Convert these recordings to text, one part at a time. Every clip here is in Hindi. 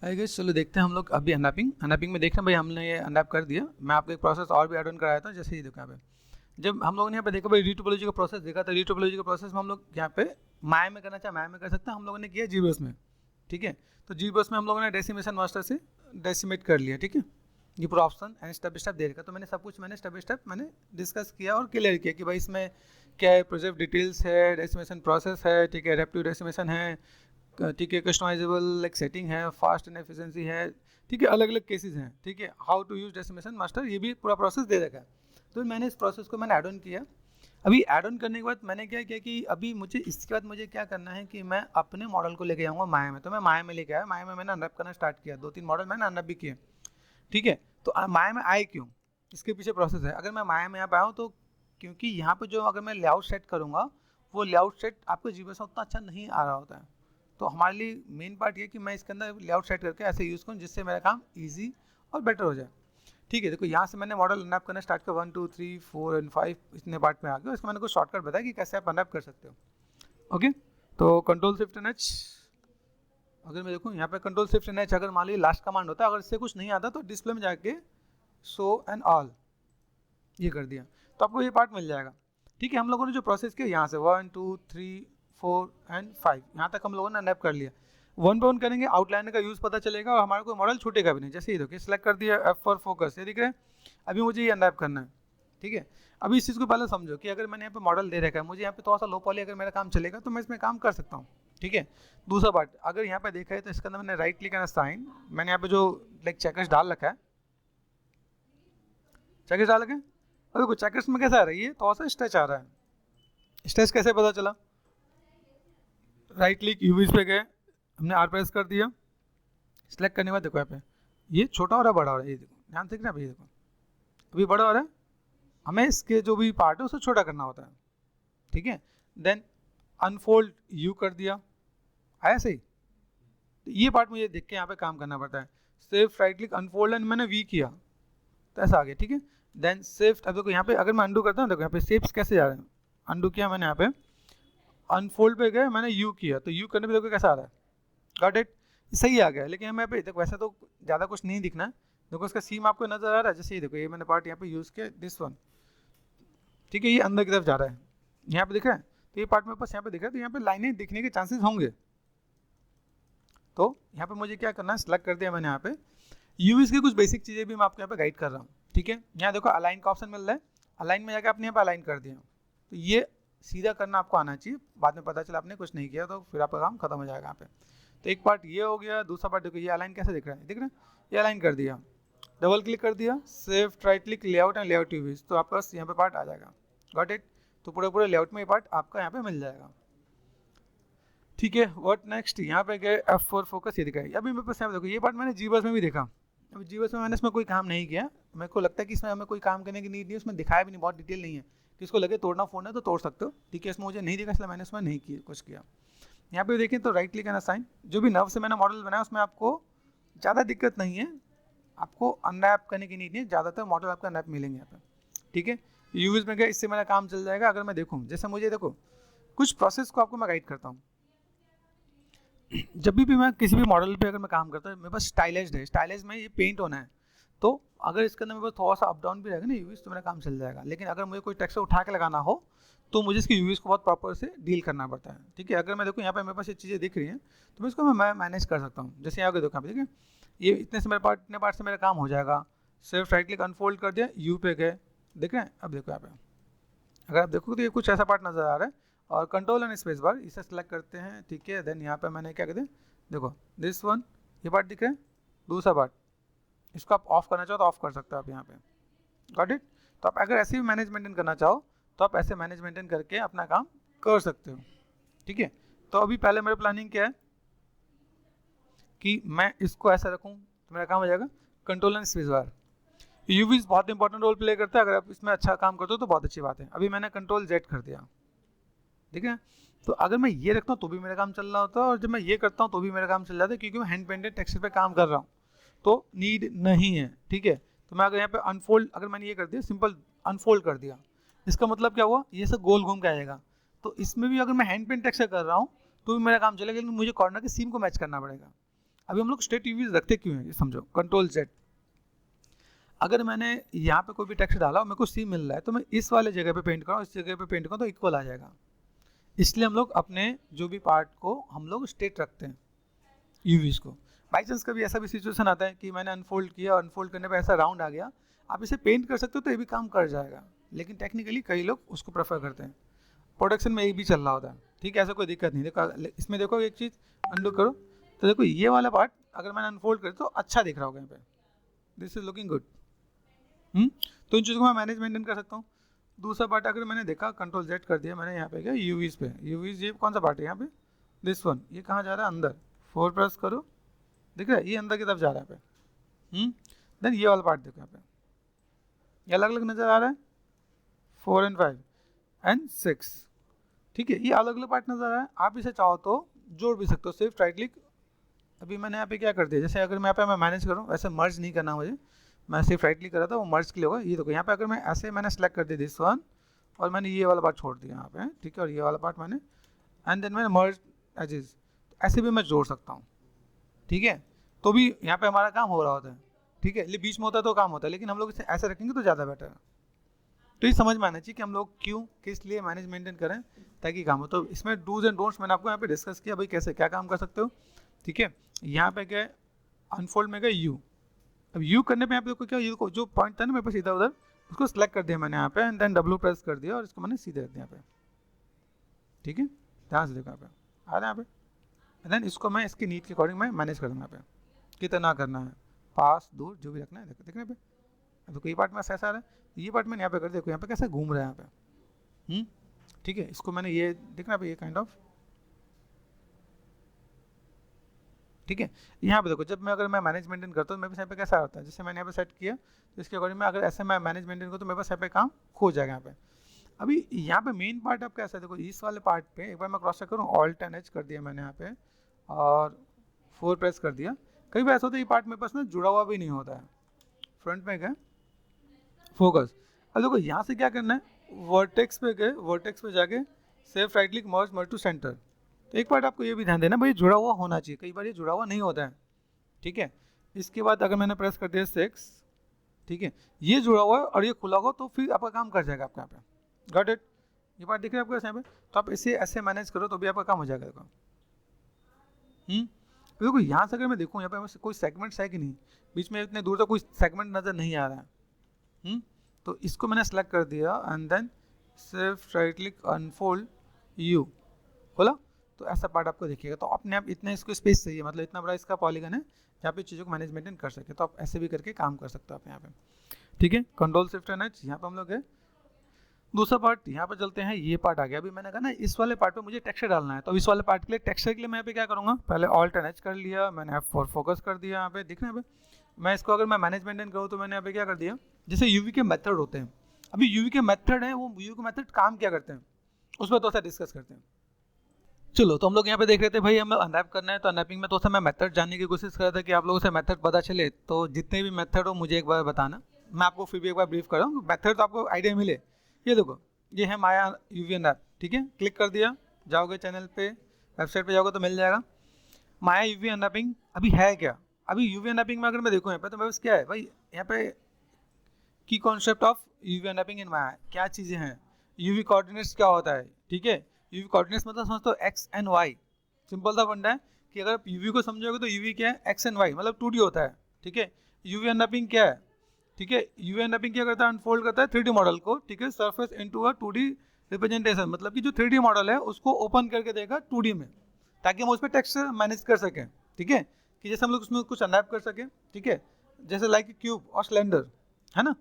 आई गेस चलो देखते हैं हम लोग अभी अनरैपिंग में देख रहे हैं भाई हमने ये अनरैप कर दिया। मैं आपको एक प्रोसेस और भी ऐड ऑन कराया था, जैसे ये देखो यहाँ पे जब हम लोगों ने यहाँ पे देखा भाई रीटोपोलॉजी का प्रोसेस देखा था। रीटोपोलॉजी का प्रोसेस में हम लोग यहाँ पे माया में करना चाहे माया में कर सकते हैं, हम लोगों ने किया जीबस में। ठीक है, तो जीबस में हम लोगों ने डेसिमेशन मास्टर से डेसिमेट कर लिया। ठीक है, ये पूरा option and step by step दे रखा, तो मैंने सब कुछ स्टेप बाय स्टेप मैंने डिस्कस किया और क्लियर किया कि भाई इसमें क्या है, प्रोजेक्ट डिटेल्स है, डेसिमेशन प्रोसेस है, ठीक है, रेप्टिव डेसिमेशन है, ठीक है, कस्टमाइजेबल एक सेटिंग है, फास्ट एंड एफिशिएंसी है, ठीक है, अलग अलग केसेस हैं, ठीक है, how to use decimation master, ये भी पूरा प्रोसेस दे रखा है। तो मैंने इस प्रोसेस को मैंने ऐड ऑन किया। अभी ऐड ऑन करने के बाद मैंने क्या किया कि अभी मुझे इसके बाद मुझे क्या करना है कि मैं अपने मॉडल को लेके जाऊँगा माया में। तो मैं माया में लेके आया, माया में मैंने अनरैप करना स्टार्ट किया, 2-3 मॉडल मैंने अनरैप भी किए। ठीक है, तो माया में आए क्यों, इसके पीछे प्रोसेस है। अगर मैं माया में यहाँ पे आऊँ तो क्योंकि यहाँ पे जो अगर मैं लेआउट सेट करूँगा वो लेआउट सेट आपको जीबस में उतना अच्छा नहीं आ रहा होता है। तो हमारे लिए मेन पार्ट ये कि मैं इसके अंदर लेआउट सेट करके ऐसे यूज़ करूँ जिससे मेरा काम ईजी और बेटर हो जाए। ठीक है, देखो यहाँ से मैंने मॉडल अनरैप करना स्टार्ट किया, 1 2 3 4 एंड 5 इतने पार्ट में आ गया। इसका मैंने कुछ शॉर्टकट बताया कि कैसे आप अनरैप कर सकते हो। ओके, तो कंट्रोल शिफ्ट एन एच, अगर मैं देखूँ यहाँ पे कंट्रोल शिफ्ट एन एच अगर मान लीजिए लास्ट कमांड होता है, अगर इससे कुछ नहीं आता तो डिस्प्ले में जाके शो एंड ऑल ये कर दिया तो आपको ये पार्ट मिल जाएगा। ठीक है, हम लोगों ने जो प्रोसेस किया यहाँ से 1 2 3 4 एंड 5 यहाँ तक हम लोगों ने अनरैप कर लिया। 1 पे 1 करेंगे, आउटलाइनर का यूज़ पता चलेगा और हमारा कोई मॉडल छूटेगा भी नहीं। जैसे ये देखिए सिलेक्ट कर दिया F फॉर फोकस, ये दिख रहा है। अभी मुझे ये अनरैप करना है। ठीक है, अभी इस चीज़ को पहले समझो कि अगर मैंने यहाँ पे मॉडल दे रखा है, मुझे यहाँ पे थोड़ा सा लो पॉली अगर मेरा काम चलेगा तो मैं इसमें काम कर सकता हूँ। ठीक है, दूसरा पार्ट अगर यहाँ पे देखा है तो इसके अंदर मैंने राइट क्लिक एंड असाइन, मैंने यहाँ पे जो लाइक चेकर्स डाल रखा है, चेकर्स डाल रखे हैं। और देखो चेकर्स में कैसा आ रहा है, ये थोड़ा सा स्ट्रेच आ रहा है। स्ट्रेच कैसे पता चला, राइट क्लिक यूवीज पे गए, हमने आर प्रेस कर दिया, सिलेक्ट करने के बाद देखो यहाँ पे ये छोटा हो रहा है बड़ा हो रहा है, ये देखो ध्यान से देखना भाई, देखो अभी बड़ा हो रहा है, हमें इसके जो भी पार्ट है उसे छोटा करना होता है। ठीक है, देन अनफोल्ड यू कर दिया, आया सही। तो ये पार्ट मुझे देख के यहाँ पे काम करना पड़ता है। सिर्फ राइट क्लिक अनफोल्ड एंड मैंने वी किया तो ऐसा आ गया। ठीक है, देन शिफ्ट, अब देखो यहाँ पे अगर मैं अंडू करता हूँ, देखो यहाँ पे शेप्स कैसे जा रहे हैं, अंडू किया मैंने, यहाँ पे अनफोल्ड पे गए, मैंने यू किया तो यू करने पे देखो कैसा आ रहा है, गॉट इट, सही आ गया। लेकिन हमें यहाँ पे देखो वैसा तो ज़्यादा कुछ नहीं दिखना है, देखो इसका सीम आपको नजर आ रहा है। जैसे ये देखो ये मैंने पार्ट यहाँ पे यूज़ किया, दिस वन, ठीक है, ये अंदर की तरफ जा रहा है, यहाँ पे दिख रहा है, तो ये पार्ट मेरे पास यहाँ पे दिख रहा है, तो यहाँ पे लाइनें दिखने के चांसेस होंगे। तो यहाँ पे मुझे क्या करना है, सेलेक्ट कर दिया मैंने यहाँ पे। यूवीज की कुछ बेसिक चीज़ें भी मैं आपको यहाँ पे गाइड कर रहा हूँ। ठीक है, यहाँ देखो अलाइन का ऑप्शन मिल रहा है, अलाइन में जाकर आपने यहाँ पे अलाइन कर दिया, तो ये सीधा करना आपको आना चाहिए। बाद में पता चला आपने कुछ नहीं किया तो फिर आपका काम खत्म हो जाएगा यहाँ पे। तो एक पार्ट ये हो गया, दूसरा पार्ट देखो ये अलाइन कैसे दिख रहा है, दिख रहा है, ये अलाइन कर दिया, डबल क्लिक कर दिया, shift right click layout and layout यूवीज, तो आपका यहाँ पे पार्ट आ जाएगा, गॉट इट। तो पूरे लेआउट में ये पार्ट आपका यहाँ पे मिल जाएगा। ठीक है, व्हाट नेक्स्ट, यहाँ पे गए F4 फोकस, ये दिखाई। अभी मेरे पास यहाँ देखो ये पार्ट मैंने जीबस में भी देखा, अभी जीबस में मैंने इसमें कोई काम नहीं किया, मेरे को लगता है कि इसमें हमें कोई काम करने की नीड नहीं है, उसमें दिखाया भी नहीं, बहुत डिटेल नहीं है, किसको लगे तोड़ना फोड़ना तो तोड़ सकते हो। ठीक है, इसमें मुझे नहीं दिखा इसलिए मैंने इसमें नहीं किया कुछ किया। यहाँ पे देखें तो राइट क्लिक एंड असाइन, जो भी नर्व से मैंने मॉडल बनाया उसमें आपको ज़्यादा दिक्कत नहीं है, आपको अनरैप करने की नीड नहीं है, ज़्यादातर मॉडल आपका अनरैप मिलेंगे यहाँ पे। ठीक है, यूज में गए, इससे मेरा काम चल जाएगा। अगर मैं देखूँ जैसे मुझे देखो कुछ प्रोसेस को आपको मैं गाइड करता हूँ। जब भी मैं किसी भी मॉडल पे अगर मैं काम करता हूँ, मेरे पास स्टाइलाइज्ड है, स्टाइलाइज में ये पेंट होना है, तो अगर इसके अंदर मेरे पास थोड़ा सा अप डाउन भी रहेगा ना यूवीज तो मेरा काम चल जाएगा। लेकिन अगर मुझे कोई टेक्सचर उठा के लगाना हो तो मुझे इसकी यूवीज को बहुत प्रॉपर से डील करना पड़ता है। ठीक है, अगर मैं देखूँ यहाँ पे मेरे पास ये चीज़ें दिख रही हैं तो मैं इसको मैं मैनेज कर सकता हूँ। जैसे यहाँ पे देखो, ठीक है, ये इतने से मेरे इतने पार्ट से मेरा काम हो जाएगा। सिर्फ राइट क्लिक अनफोल्ड कर दिया, यू पे गए, देख रहे हैं। अब देखो यहाँ पे अगर आप देखो तो ये कुछ ऐसा पार्ट नजर आ रहा है, और कंट्रोल एंड स्पेस बार इसे सेलेक्ट करते हैं। ठीक है, देन यहाँ पे मैंने क्या कहते हैं, देखो दिस वन, ये पार्ट दिख रहा है, दूसरा पार्ट, इसको आप ऑफ करना चाहो तो ऑफ कर सकते हो आप यहाँ पे, गॉट इट। तो आप अगर ऐसे भी मैनेज मेंटेन करना चाहो तो आप ऐसे मैनेज मेंटेन करके अपना काम कर सकते हो। ठीक है, तो अभी पहले मेरी प्लानिंग क्या है कि मैं इसको ऐसा रखूँ तो मेरा काम हो जाएगा कंट्रोल एंड स्पेस बार। यूवीज बहुत इंपॉर्टेंट रोल प्ले करता है, अगर आप इसमें अच्छा काम करते हो तो बहुत अच्छी बात है। अभी मैंने कंट्रोल जेड कर दिया, ठीक है, तो अगर मैं ये रखता हूँ तो भी मेरा काम चल रहा होता है, और जब मैं ये करता हूँ तो भी मेरा काम चल जाता है, क्योंकि मैं हैंड पेंटेड टेक्सचर पे काम कर रहा हूँ तो नीड नहीं है। ठीक है, तो मैं अगर यहाँ पे अनफोल्ड, अगर मैंने ये कर दिया सिंपल अनफोल्ड कर दिया, इसका मतलब क्या हुआ, ये सब गोल घूम के आएगा। तो इसमें भी अगर मैं हैंड पेंट टेक्सचर कर रहा हूँ तो भी मेरा काम चलेगा, लेकिन मुझे कॉर्नर के सीम को मैच करना पड़ेगा। अभी हम लोग स्ट्रेट यूवीज रखते क्यों हैं ये समझो। कंट्रोल Z, अगर मैंने यहाँ पे कोई भी टेक्स्ट डाला और मेरे को सी मिल रहा है तो मैं इस वाले जगह पे पेंट करूँ, इस जगह पे पेंट करूँ तो इक्वल आ जाएगा। इसलिए हम लोग अपने जो भी पार्ट को हम लोग स्ट्रेट रखते हैं यूवीज को। बाई चांस कभी ऐसा भी सिचुएशन आता है कि मैंने अनफोल्ड किया और अनफोल्ड करने पे ऐसा राउंड आ गया, आप इसे पेंट कर सकते हो तो ये भी काम कर जाएगा, लेकिन टेक्निकली कई लोग उसको प्रेफर करते हैं। प्रोडक्शन में ये भी चल रहा होता है, ठीक है, ऐसा कोई दिक्कत नहीं। देखो इसमें देखो एक चीज़ अंडू करो तो देखो ये वाला पार्ट अगर मैंने अनफोल्ड कर तो अच्छा दिख रहा होगा यहाँ पे, दिस इज लुकिंग गुड। तो इन चीज़ों को मैं मैनेज मेंटेन कर सकता हूँ। दूसरा पार्ट अगर मैंने देखा कंट्रोल Z कर दिया मैंने, यहाँ पे क्या यूवीज पे, यूवीज ये कौन सा पार्ट है यहाँ पे, दिस वन, ये कहाँ जा रहा है अंदर, 4 प्रेस करो, दिख रहा है ये अंदर की तरफ जा रहा है पे। देन ये वाला पार्ट देखो यहाँ पे, ये अलग अलग नज़र आ रहा है, 4 and 5 and 6, ठीक है, ये अलग अलग पार्ट नज़र आ रहा है। आप इसे चाहो तो जोड़ भी सकते हो, सिर्फ राइट क्लिक। अभी मैंने यहाँ पे क्या कर दिया, जैसे अगर मैं यहाँ पे मैं मैनेज करूँ, वैसे मर्ज नहीं करना मुझे, मैं सिर्फ राइट क्लिक कर रहा था वो मर्ज के लिए होगा। ये देखो यहाँ पे अगर मैं ऐसे मैंने सेलेक्ट कर दिया दिस वन और मैंने ये वाला पार्ट छोड़ दिया यहाँ पे, ठीक है, और ये वाला पार्ट मैंने एंड देन मैंने मर्ज एजेस, ऐसे भी मैं जोड़ सकता हूँ, ठीक है, तो भी यहाँ पे हमारा काम हो रहा होता है, ठीक है। बीच में होता है तो काम होता है, लेकिन हम लोग इसे ऐसे रखेंगे तो ज़्यादा बेटर है। तो ये समझ में आना चाहिए कि हम लोग क्यों किस लिए मैनेज मेंटेन करें ताकि काम हो। तो इसमें डूज एंड डोंट्स मैंने आपको यहाँ पे डिस्कस किया, भाई कैसे क्या काम कर सकते हो, ठीक है। यहाँ पे क्या अनफोल्ड में गए यू, अब यू करने पे यहाँ पे क्या यू को जो पॉइंट था ना मेरे पास इधर उधर, उसको सिलेक्ट कर दिया मैंने यहाँ पे एंड देन W प्रेस कर दिया और इसको मैंने सीधे रख दिया यहाँ पे, ठीक है, ध्यान से देखो यहाँ पे आ रहा है यहाँ पे। देन इसको मैं इसकी नीड के अकॉर्डिंग मैं मैनेज कर दूँगा यहाँ पे कितना करना है, पास दूर जो भी रखना है, देखने पे तो कोई पार्ट में ऐसा आ रहा है, ये पार्ट मैंने यहाँ पे कर देखो यहाँ पे कैसे घूम रहा है यहाँ पे, ठीक है। इसको मैंने ये देखना पे ये काइंड ऑफ, ठीक है। यहाँ पे देखो जब मैं अगर मैं मैनेज मेंटेन करता हूँ मेरे पास यहाँ पे कैसा आता है, जैसे मैंने यहाँ पे सेट किया तो इसके अकॉर्डिंग मैं अगर ऐसे मैं मैनेज मेंटेन करूँ तो मेरे पास यहाँ पे काम खो जाएगा यहाँ पे। अभी यहाँ पे मेन पार्ट आप कैसा देखो, इस वाले पार्ट पे एक बार मैं क्रॉस चेक करूँ, ऑल्ट एंड एच कर दिया मैंने यहाँ पे और 4 प्रेस कर दिया। कई बार ऐसा होता है ये पार्ट मेरे पास ना जुड़ा हुआ भी नहीं होता है, फ्रंट में गए फोकस, अब देखो यहाँ से क्या करना है, वर्टेक्स पे गए, वर्टेक्स पे जाके shift right click merge merge to center. तो एक पार्ट आपको ये भी ध्यान देना भाई जुड़ा हुआ होना चाहिए, कई बार ये जुड़ा हुआ नहीं होता है, ठीक है। इसके बाद अगर मैंने प्रेस कर दिया 6, ठीक है, ये जुड़ा हुआ है और ये खुला हुआ तो फिर आपका काम कर जाएगा आपके यहाँ पे, गॉट इट। ये पार्ट दिख रहा है आपको यहाँ पे, तो आप इसे ऐसे मैनेज करो तो भी आपका काम हो जाएगा। देखो देखो यहाँ से अगर मैं देखूँ यहाँ पे कोई सेगमेंट्स है कि नहीं, बीच में इतने दूर तक कोई सेगमेंट नज़र नहीं आ रहा है, तो इसको मैंने सेलेक्ट कर दिया एंड देन सिर्फ राइट क्लिक अनफोल्ड यू खोला, तो ऐसा पार्ट आपको देखिएगा। तो अपने आप इतना इसको स्पेस चाहिए, मतलब इतना बड़ा इसका पॉलीगन है जहाँ पे चीज़ों को मैनेज मेंटेन कर सके, तो आप ऐसे भी करके काम कर सकते हो आप यहाँ पे, ठीक है। कंट्रोल शिफ्ट एंड एच यहाँ पे हम लोग है। दूसरा पार्ट यहाँ पे चलते हैं, ये पार्ट आ गया। अभी मैंने कहा ना इस वाले पार्ट पे मुझे टेक्सचर डालना है, तो इस वाले पार्ट के लिए टेक्सचर के लिए मैं यहाँ पे क्या करूँगा, पहले ऑल्ट एंड एच कर लिया मैंने, F4 फोकस कर दिया यहाँ पे, दिख रहा है मैं इसको अगर मैं मैनेज मेंटेन करूँ तो मैंने यहाँ पे क्या कर दिया, जैसे यूवी के मेथड होते हैं, अभी यूवी के मेथड है, वो यूवी के मेथड काम क्या करते हैं उस पर थोड़ा सा डिस्कस करते हैं। चलो तो हम लोग यहाँ पे देख रहे थे भाई हमें अनरैप करना है, तो अनरैपिंग में तो मैं मेथड जानने की कोशिश कर रहा था कि आप लोगों से मेथड पता चले, तो जितने भी मेथड हो मुझे एक बार बताना, मैं आपको फिर भी एक बार ब्रीफ कर रहा हूँ, मेथड तो आपको आइडिया मिले। ये देखो ये है माया यूवी अनरैप, ठीक है, क्लिक कर दिया, जाओगे चैनल पे वेबसाइट पे जाओगे तो मिल जाएगा माया यूवी अनरैपिंग। अभी है क्या, अभी यूवी अनरैपिंग में अगर मैं देखूँ यहाँ पे तो मेरे पास क्या है भाई, यहाँ पे की कॉन्सेप्ट ऑफ यूवी अनरैपिंग इन माया, क्या चीज़ें हैं, यूवी कोऑर्डिनेट्स क्या होता है, ठीक है। यूवी कोऑर्डिनेट्स मतलब समझते हो एक्स एंड वाई, सिंपल सा फंडा है कि अगर यूवी को समझोगे तो यूवी क्या है एक्स एंड वाई, मतलब 2D होता है, ठीक है। यूवी अनरैपिंग क्या है, ठीक है, यूवी अनरैपिंग क्या करता है, अनफोल्ड करता है 3D मॉडल को, ठीक है, surface into a 2D representation, मतलब कि जो 3D मॉडल है उसको ओपन करके देगा 2D में, ताकि हम उस पर टेक्स्ट मैनेज कर सकें, ठीक है, कि जैसे हम लोग उसमें कुछ अनरैप कर सकें, ठीक है, जैसे लाइक क्यूब और सिलेंडर, है ना।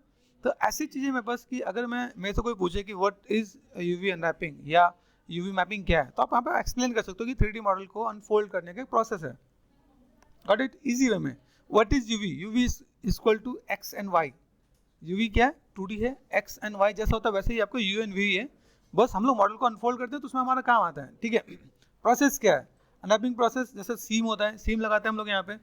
तो ऐसी चीज़ें मेरे पास कि अगर मैं मेरे से कोई पूछे कि व्हाट इज यूवी अनरैपिंग या यूवी मैपिंग क्या है, तो आप यहाँ पे एक्सप्लेन कर सकते हो कि 3D मॉडल को अनफोल्ड करने का एक प्रोसेस है, गॉट इट, इजी वे में। What is UV, UV is equal to X and Y, UV क्या है 2D है, एक्स एंड वाई जैसा होता है वैसे ही आपको यू एंड वी है, बस हम लोग मॉडल को अनफोल्ड करते हैं तो उसमें हमारा काम आता है, ठीक है। प्रोसेस क्या है, अनरैपिंग प्रोसेस, जैसे सीम होता है, सीम लगाते हैं हम लोग यहाँ पे,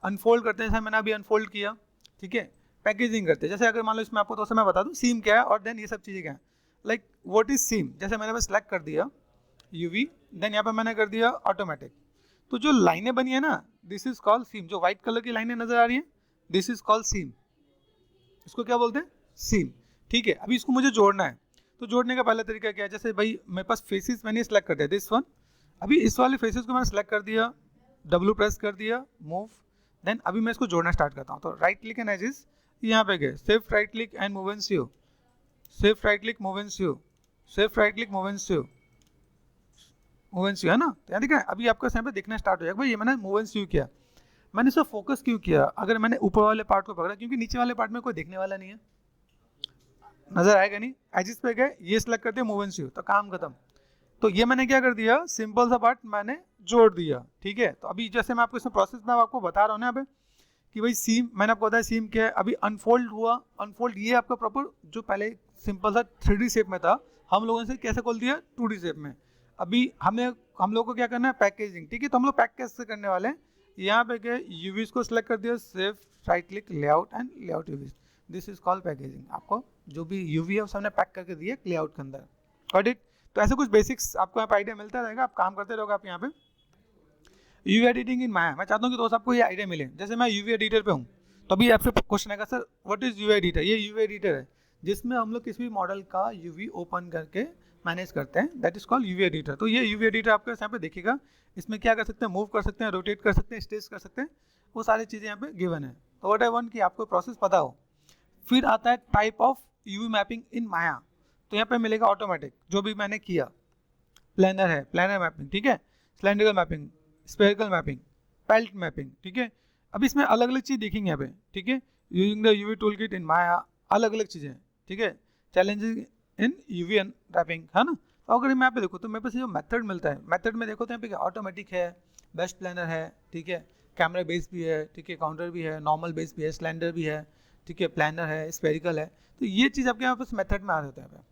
अनफोल्ड करते हैं, जैसे मैंने अभी अनफोल्ड किया, ठीक है, पैकेजिंग करते हैं, जैसे अगर मान लो इसमें आपको तो मैं बता दूँ सीम क्या है और देन ये सब चीज़ें क्या है, लाइक व्हाट इज सीम, जैसे मैंने बस सेलेक्ट कर दिया यूवी, देन यहाँ पे मैंने कर दिया ऑटोमेटिक, तो जो लाइनें बनी है ना दिस इज कॉल्ड सीम। जो व्हाइट कलर की लाइनें नजर आ रही हैं, दिस इज कॉल्ड सीम। इसको क्या बोलते हैं? सीम। ठीक है, अभी इसको मुझे जोड़ना है, तो जोड़ने का पहला तरीका क्या है? जैसे भाई मेरे पास फेसेस मैंने सेलेक्ट कर दिया, दिस वन। अभी इस वाले फेसेस को मैंने सेलेक्ट कर दिया, डब्ल्यू प्रेस कर दिया, मूव, देन अभी मैं इसको जोड़ना स्टार्ट करता हूँ। तो राइट क्लिक एंड एजिस, यहाँ पे गए, shift right click and move and sew, shift right click move and sew, shift right click move and sew, move and sew, है ना? तो यहाँ दिख रहा है, अभी आपका यहाँ पे दिखना स्टार्ट हो जाएगा। भाई ये मैंने मूव एंड सी किया, मैंने इसको फोकस क्यों किया? अगर मैंने ऊपर वाले पार्ट को पकड़ा, क्योंकि नीचे वाले पार्ट में कोई देखने वाला नहीं है, नजर आएगा नहीं। एजिस पे गए, ये सिलेक्ट कर दिया, मूव एंड सी, तो काम खत्म। तो ये मैंने क्या कर दिया, सिंपल सा पार्ट मैंने जोड़ दिया। ठीक है, तो अभी जैसे मैं आपको इसमें प्रोसेस में आपको बता रहा हूँ ना यहाँ पे कि भाई सीम, मैंने आपको बताया सीम क्या है। अभी अनफोल्ड हुआ, अनफोल्ड ये आपका प्रॉपर जो पहले सिंपल सा 3D शेप में था, हम लोगों ने कैसे खोल दिया 2D शेप में। अभी हम लोग को क्या करना है, पैकेजिंग। ठीक है, तो हम लोग पैक कैसे करने वाले हैं, यहाँ पे गए, यूवीज को सिलेक्ट कर दिया, shift right click, layout and layout यूवीज, this is called packaging. आपको जो भी यूवी है उसे हमने पैक करके दिया लेआउट के अंदर। Got it? तो ऐसे कुछ बेसिक्स आपको यहाँ पे आइडिया मिलता रहेगा, आप काम करते रहोगे। आप यहाँ पे यूवी एडिटिंग इन माया, मैं चाहता हूँ कि दोस्त आपको ये आइडिया मिले। जैसे मैं यूवी एडिटर पे हूँ, तो अभी आपसे क्वेश्चन आएगा, sir what is UV editor? ये यूवी एडिटर है जिसमें हम लोग किसी भी मॉडल का यूवी ओपन करके मैनेज करते हैं, that is called UV editor. तो ये यूवी एडिटर आपको यहाँ पे देखिएगा, इसमें क्या कर सकते हैं, मूव कर सकते हैं, रोटेट कर सकते हैं, स्टेच कर सकते हैं, वो सारी चीज़ें यहाँ पे गिवन है। तो व्हाट आई वांट कि आपको प्रोसेस पता हो। फिर आता है टाइप ऑफ यूवी मैपिंग इन माया, तो यहाँ पे मिलेगा ऑटोमेटिक, जो भी मैंने किया, प्लानर है, प्लानर मैपिंग, ठीक है, cylindrical mapping, spherical mapping, peeled mapping. ठीक है, अब इसमें अलग अलग चीज़ देखेंगे यहाँ पे। ठीक है, using the UV toolkit in Maya, अलग अलग चीज़ें। ठीक है, चैलेंजेस इन यूवी रैपिंग, है ना? तो अगर मैं यहाँ पे देखो तो मेरे पास जो मेथड मिलता है, मेथड में देखो तो यहाँ पे ऑटोमेटिक है, बेस्ट प्लानर है, ठीक है, कैमरा बेस भी है, ठीक है, काउंटर भी है, नॉर्मल बेस भी है, स्लेंडर भी है, ठीक है, प्लानर है, स्पेरिकल है। तो ये चीज़ आपके यहाँ पास मेथड में आ रहे होता है।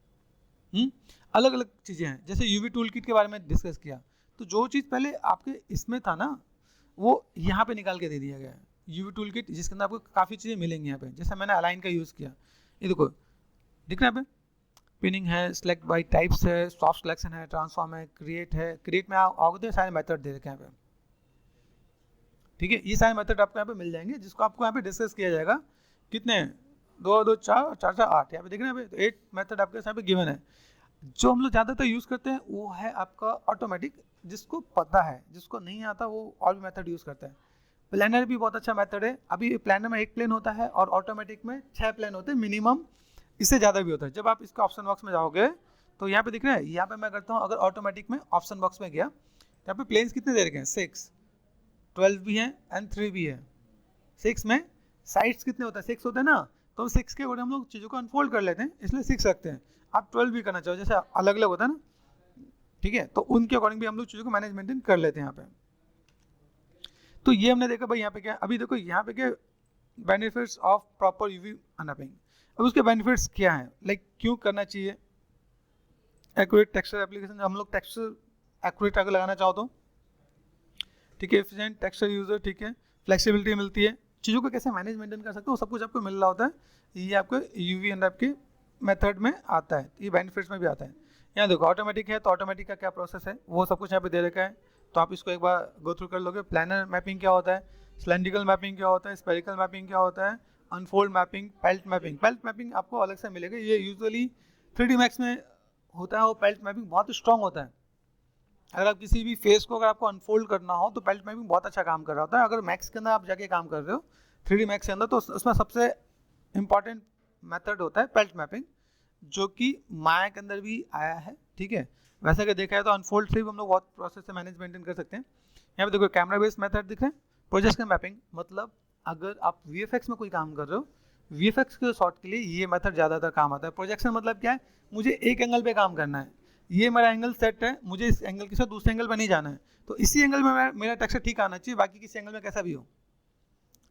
अलग अलग चीज़ें हैं, जैसे यूवी टूल किट के बारे में डिस्कस किया, तो जो चीज़ पहले आपके इसमें था ना, वो यहाँ पे निकाल के दे दिया गया है, यूवी टूल किट, जिसके अंदर आपको काफ़ी चीज़ें मिलेंगी यहाँ पे। जैसे मैंने अलाइन का यूज़ किया, ये देखो दिख रहा है यहाँ पे, पिनिंग है, सिलेक्ट बाई टाइप्स है, सॉफ्ट सिलेक्शन है, ट्रांसफॉर्म है, क्रिएट है, क्रिएट में आओगे तो सारे मेथड दे रखे हैं यहाँ पे। ठीक है, ये सारे मेथड आपको यहाँ पे मिल जाएंगे, जिसको आपको यहाँ पे डिस्कस किया जाएगा। कितने? 2 2 4 4 4 8, यहाँ पे देख रहे हैं, तो 8 मेथड आपके यहाँ पे गिवन है। जो हम लोग ज़्यादातर यूज़ करते हैं वो है आपका ऑटोमेटिक, जिसको पता है, जिसको नहीं आता वो और भी मेथड यूज़ करता है। प्लानर भी बहुत अच्छा मेथड है। अभी प्लानर में 1 प्लेन होता है और ऑटोमेटिक में 6 प्लेन होते हैं मिनिमम, इससे ज़्यादा भी होता है। जब आप इसके ऑप्शन बॉक्स में जाओगे तो यहाँ पे दिख रहा है, यहाँ पे मैं करता हूँ, अगर ऑटोमेटिक में ऑप्शन बॉक्स में गया, यहाँ पे प्लेन्स कितने दे रखे हैं, 6, 12 भी हैं एंड 3 भी है। 6 में साइड्स कितने होता है, 6 होते हैं ना, तो 6 के अकॉर्डिंग हम लोग चीज़ों को अनफोल्ड कर लेते हैं, इसलिए 6 रखते हैं। आप 12 भी करना चाहो, जैसे अलग अलग होता है ना, ठीक है, तो उनके अकॉर्डिंग भी हम लोग चीज़ों को मैनेज मेंटेन कर लेते हैं यहाँ पे। तो ये हमने देखा भाई, यहाँ पे क्या, अभी देखो यहाँ पे क्या, benefits of proper UV unwrapping. अब उसके बेनिफिट्स क्या हैं, लाइक क्यों करना चाहिए। एक्यूरेट टेक्सचर एप्लीकेशन, हम लोग टेक्सचर एक्यूरेट अगर लगाना चाहो तो, ठीक है, एफिशिएंट टेक्सचर यूजर, ठीक है, फ्लेक्सिबिलिटी मिलती है, चीज़ों को कैसे मैनेज मेंटेन कर सकते हो, सब कुछ आपको मिल रहा होता है। ये आपको यूवी अनरैप के मेथड में आता है, ये बेनिफिट्स में भी आता है। यहाँ देखो ऑटोमेटिक है, तो ऑटोमेटिक का क्या प्रोसेस है वो सब कुछ यहाँ पे दे रखा है, तो आप इसको एक बार गो थ्रू कर लोगे। प्लानर मैपिंग क्या होता है, सिलेंड्रिकल मैपिंग क्या होता है, स्पेरिकल मैपिंग क्या होता है, unfold mapping, peeled mapping. Peeled mapping आपको अलग से मिलेगा, ये यूजुअली 3D मैक्स में होता है। वो पेल्ट मैपिंग बहुत स्ट्रॉन्ग होता है। अगर आप किसी भी फेस को अगर आपको अनफोल्ड करना हो तो पेल्ट मैपिंग बहुत अच्छा काम कर रहा होता है। अगर मैक्स के अंदर आप जाके काम कर रहे हो 3D मैक्स के अंदर, तो उसमें सबसे इंपॉर्टेंट मेथड होता है पेल्ट मैपिंग, जो कि माया के अंदर भी आया है। ठीक है, वैसे अगर देखा है तो अनफोल्ड से भी हम लोग बहुत प्रोसेस से मैनेज मेंटेन कर सकते हैं। यहाँ पे देखो कैमरा बेस्ड मेथड दिख रहे हैं। प्रोजेक्शन मैपिंग मतलब अगर आप VFX में कोई काम कर रहे हो, VFX के शॉट के लिए ये मेथड ज़्यादातर काम आता है। प्रोजेक्शन मतलब क्या है, मुझे एक एंगल पे काम करना है, ये मेरा एंगल सेट है, मुझे इस एंगल के साथ दूसरे एंगल पे नहीं जाना है, तो इसी एंगल में मेरा टेक्सचर ठीक आना चाहिए, बाकी किसी एंगल में कैसा भी हो,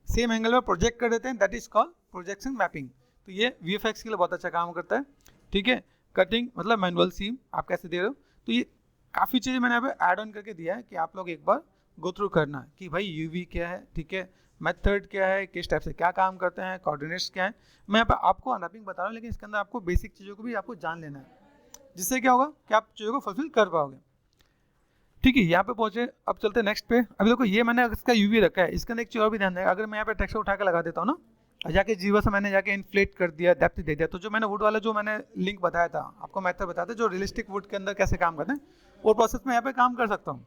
सेम एंगल में प्रोजेक्ट कर देते हैं, that is called projection mapping. तो ये VFX के लिए बहुत अच्छा काम करता है। ठीक है, कटिंग मतलब मैनुअल सीम आप कैसे दे रहे हो, तो ये काफ़ी चीज़ें मैंने यहाँ पे ऐड ऑन करके दिया है कि आप लोग एक बार गो थ्रू करना कि भाई यूवी क्या है, ठीक है, मेथड क्या है, किस टाइप से क्या काम करते हैं, कोऑर्डिनेट्स क्या है। मैं यहाँ पे आपको अनरैपिंग बता रहा हूँ, लेकिन इसके अंदर आपको बेसिक चीज़ों को भी आपको जान लेना है, जिससे क्या होगा कि आप चीज़ों को फुलफिल कर पाओगे। ठीक है, यहाँ पे पहुंचे, अब चलते हैं नेक्स्ट पे। अभी देखो ये मैंने इसका यूवी रखा है, इसका एक चीज और भी ध्यान देगा, अगर मैं यहाँ पे टेक्सचर उठा के लगा देता हूँ ना, जाके जीवा से मैंने जाके इन्फ्लेट कर दिया, डेप्थ दे दिया, तो जो मैंने वुड वाला जो मैंने लिंक बताया था आपको, मेथड बताया था जो रियलिस्टिक वुड के अंदर कैसे काम करते हैं, वो प्रोसेस में यहाँ पे काम कर सकता हूँ।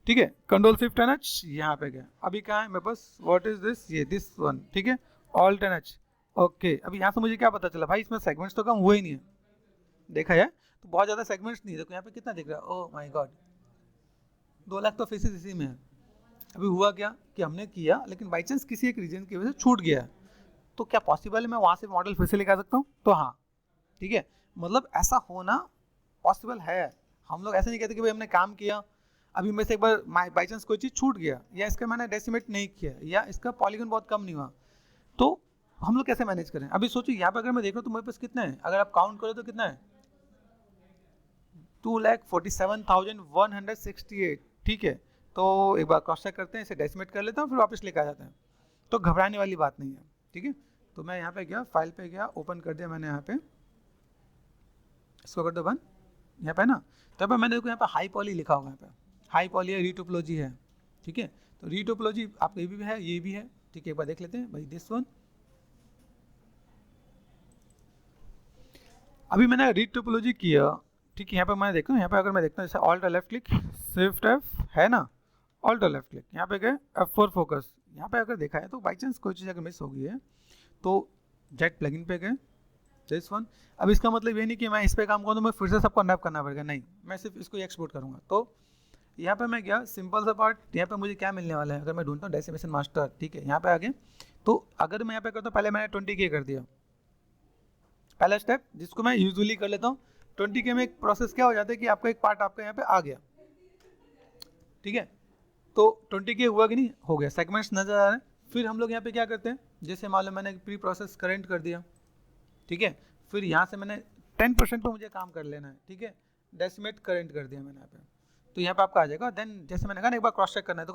ठीक है, कंट्रोल शिफ्ट एन एच, यहाँ पे गया, अभी कहाँ है मेरे पास, व्हाट इज दिस, ये दिस वन, ठीक है, ऑल्ट एन एच, ओके। अभी यहाँ से मुझे क्या पता चला भाई, इसमें सेगमेंट्स तो कम हुए ही नहीं है, देखा है तो बहुत ज़्यादा सेगमेंट्स नहीं, देखो यहाँ पे कितना दिख रहा है, ओह माय गॉड, 2 लाख तो फेसेस इसी में है। अभी हुआ क्या कि हमने किया, लेकिन बाई चांस किसी एक रीजन की वजह से छूट गया है, तो क्या पॉसिबल है मैं वहाँ से मॉडल फिर से लेकर आ सकता हूँ, तो हाँ, ठीक है, मतलब ऐसा होना पॉसिबल है। हम लोग ऐसे नहीं कहते कि भाई हमने काम किया, अभी में से एक बार बाई चांस कोई चीज़ छूट गया, या इसका मैंने डेसिमेट नहीं किया, या इसका पॉलीगन बहुत कम नहीं हुआ, तो हम लोग कैसे मैनेज करें। अभी सोचिए यहाँ पे अगर मैं देख रहा हूँ तो मेरे पास कितना है, अगर आप काउंट करो तो कितना है, 2,47,168, ठीक है। तो एक बार क्रॉस चेक करते हैं, इसे डेसिमेट कर लेता हूँ, फिर वापस लेकर आ जाते हैं, तो घबराने वाली बात नहीं है, ठीक है। तो मैं यहाँ पे गया, फाइल पे गया, ओपन कर दिया मैंने, यहाँ पे इसको कर दो बंद, यहाँ पे ना, तो यहाँ पे मैंने देखो यहाँ पे हाई पॉली लिखा होगा, यहाँ पे हाई पॉली है, रीटोपोलॉजी है, ठीक है। तो रीटोपोलॉजी आपको ये भी है, ये भी है, ठीक है, एक बार देख लेते हैं भाई, दिस वन। अभी मैंने रीटोपोलॉजी किया, ठीक है, यहाँ पे मैं देखता हूँ, यहाँ पे अगर मैं देखता हूँ जैसे alt left click, shift F है ना, ऑल्ट लेफ्ट क्लिक, यहाँ पे गए F4 फोकस, यहाँ पे अगर देखा है तो बाई चांस कोई चीज़ अगर मिस हो गई है तो जेट प्लगइन पे गए, दिस वन। अब इसका मतलब ये नहीं कि मैं इस पे काम करूँ तो मैं फिर से सबको अनरैप करना पड़ेगा, नहीं, मैं सिर्फ इसको एक्सपोर्ट करूँगा। तो यहाँ पे मैं गया, सिंपल सा पार्ट, यहाँ पे मुझे क्या मिलने वाला है, अगर मैं ढूंढता हूँ डेसिमेशन मास्टर, ठीक है, यहाँ पे आ गए, तो अगर मैं यहाँ पे करता हूँ, पहले मैंने 20K कर दिया, पहला स्टेप जिसको मैं यूजुअली कर लेता हूँ, 20K में एक प्रोसेस क्या हो जाता है कि आपका एक पार्ट आपका यहाँ पे आ गया, ठीक है, तो 20K हुआ कि नहीं, हो गया, सेगमेंट्स नजर आ रहे हैं। फिर हम लोग यहाँ पे क्या करते हैं, जैसे मान लो मैंने प्री प्रोसेस करेंट कर दिया, ठीक है, फिर यहाँ से मैंने 10% पे मुझे काम कर लेना है, ठीक है, डेसिमेट करेंट कर दिया मैंने यहाँ पे, तो यहाँ पे आपका आ जाएगा। देन जैसे मैंने कहा ना एक बार क्रॉस चेक करना है, तो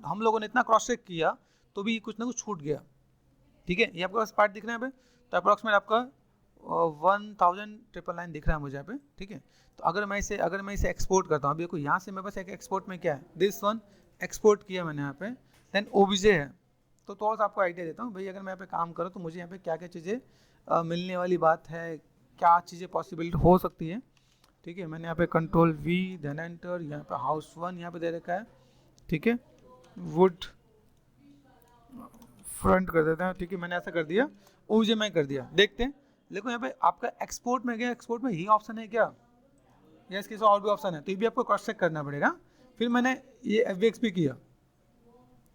हम लोगों ने इतना क्रॉस चेक किया तो भी कुछ ना कुछ छूट गया, ठीक है, ये आपके पास पार्ट दिख रहा है यहाँ पे, तो अप्रॉक्सीमेट आपका 1,999 दिख रहा है मुझे यहाँ पे, ठीक है। तो अगर मैं इसे एक्सपोर्ट करता हूँ, अभी देखो यहाँ से मेरे पास एक एक्सपोर्ट में क्या है, दिस वन एक्सपोर्ट किया मैंने यहाँ पे, देन ओबीजे है, तो थोड़ा सा आपको आइडिया देता हूँ भाई, अगर मैं यहाँ पे काम करूँ तो मुझे यहाँ पे क्या क्या चीज़ें मिलने वाली बात है, क्या चीज़ें पॉसिबिलिटी हो सकती है, ठीक है। मैंने यहाँ पे कंट्रोल वी, देन एंटर, यहाँ पे हाउस वन यहाँ पे दे रखा है, ठीक है, वुड फ्रंट कर देते हैं, ठीक है, मैंने ऐसा कर दिया, ओबीजे मैं कर दिया, देखते हैं। देखो यहाँ पे आपका एक्सपोर्ट में गया, एक्सपोर्ट में ही ऑप्शन है क्या, या इसके साथ और भी ऑप्शन है, तो ये भी आपको क्रॉस चेक करना पड़ेगा। फिर मैंने ये FBX भी किया,